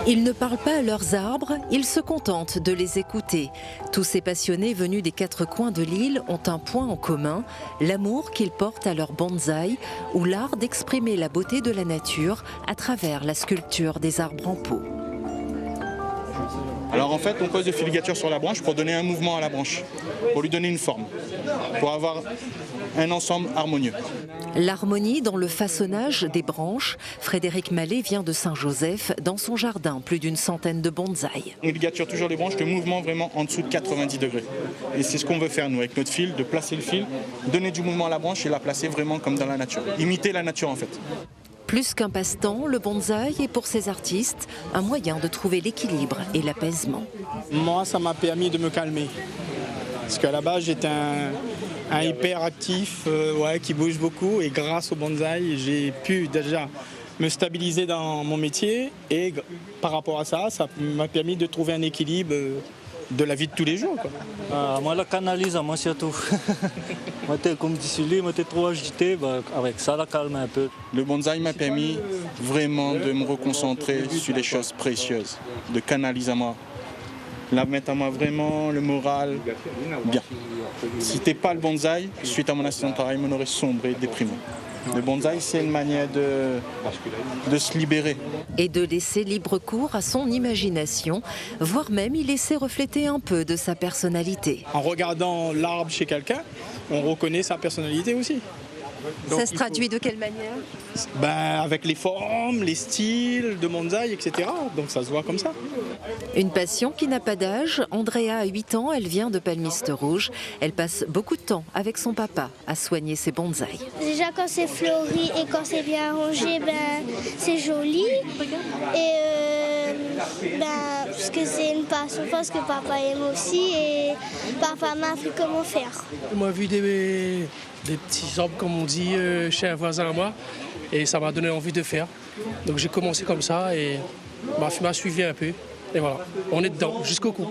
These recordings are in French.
Ils ne parlent pas à leurs arbres, ils se contentent de les écouter. Tous ces passionnés venus des quatre coins de l'île ont un point en commun, l'amour qu'ils portent à leur bonsaï ou l'art d'exprimer la beauté de la nature à travers la sculpture des arbres en pot. Alors en fait, on pose des filigatures sur la branche pour donner un mouvement à la branche, pour lui donner une forme, pour avoir un ensemble harmonieux. L'harmonie dans le façonnage des branches, Frédéric Mallet vient de Saint-Joseph, dans son jardin, plus d'une centaine de bonsaïs. On ligature toujours les branches, le mouvement vraiment en dessous de 90 degrés. Et c'est ce qu'on veut faire nous avec notre fil, de placer le fil, donner du mouvement à la branche et la placer vraiment comme dans la nature. Imiter la nature en fait. Plus qu'un passe-temps, le bonsaï est pour ces artistes un moyen de trouver l'équilibre et l'apaisement. Moi, ça m'a permis de me calmer. Parce qu'à la base, j'étais un hyperactif qui bouge beaucoup. Et grâce au bonsaï, j'ai pu déjà me stabiliser dans mon métier. Et par rapport à ça, ça m'a permis de trouver un équilibre de la vie de tous les jours. Moi, la canalise, moi surtout. Moi, comme dit Sully, moi, t'es trop agité, avec ça, la calme un peu. Le bonsaï m'a permis vraiment de me reconcentrer sur les choses précieuses, de canaliser à moi. La mettre à moi vraiment le moral bien. Si t'es pas le bonsaï, suite à mon accident de travail, on aurait sombré, déprimé. Le bonsaï, c'est une manière de se libérer. Et de laisser libre cours à son imagination, voire même y laisser refléter un peu de sa personnalité. En regardant l'arbre chez quelqu'un, on reconnaît sa personnalité aussi. Donc, ça se traduit de quelle manière ? Avec les formes, les styles de bonsaï, etc. Donc ça se voit comme ça. Une passion qui n'a pas d'âge. Andrea a 8 ans, elle vient de Palmiste Rouge. Elle passe beaucoup de temps avec son papa à soigner ses bonsaïs. Déjà quand c'est fleuri et quand c'est bien rangé, c'est joli. Et parce que c'est une passion, parce que papa aime aussi et papa m'a appris comment faire. On m'a vu des petits arbres, comme on dit, chez un voisin à moi. Et ça m'a donné envie de faire. Donc j'ai commencé comme ça et ma fille m'a suivi un peu. Et voilà, on est dedans, jusqu'au cou.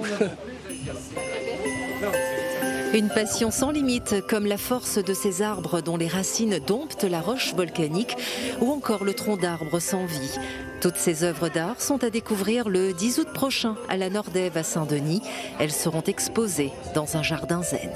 Une passion sans limite, comme la force de ces arbres dont les racines domptent la roche volcanique ou encore le tronc d'arbre sans vie. Toutes ces œuvres d'art sont à découvrir le 10 août prochain à la Nordève à Saint-Denis. Elles seront exposées dans un jardin zen.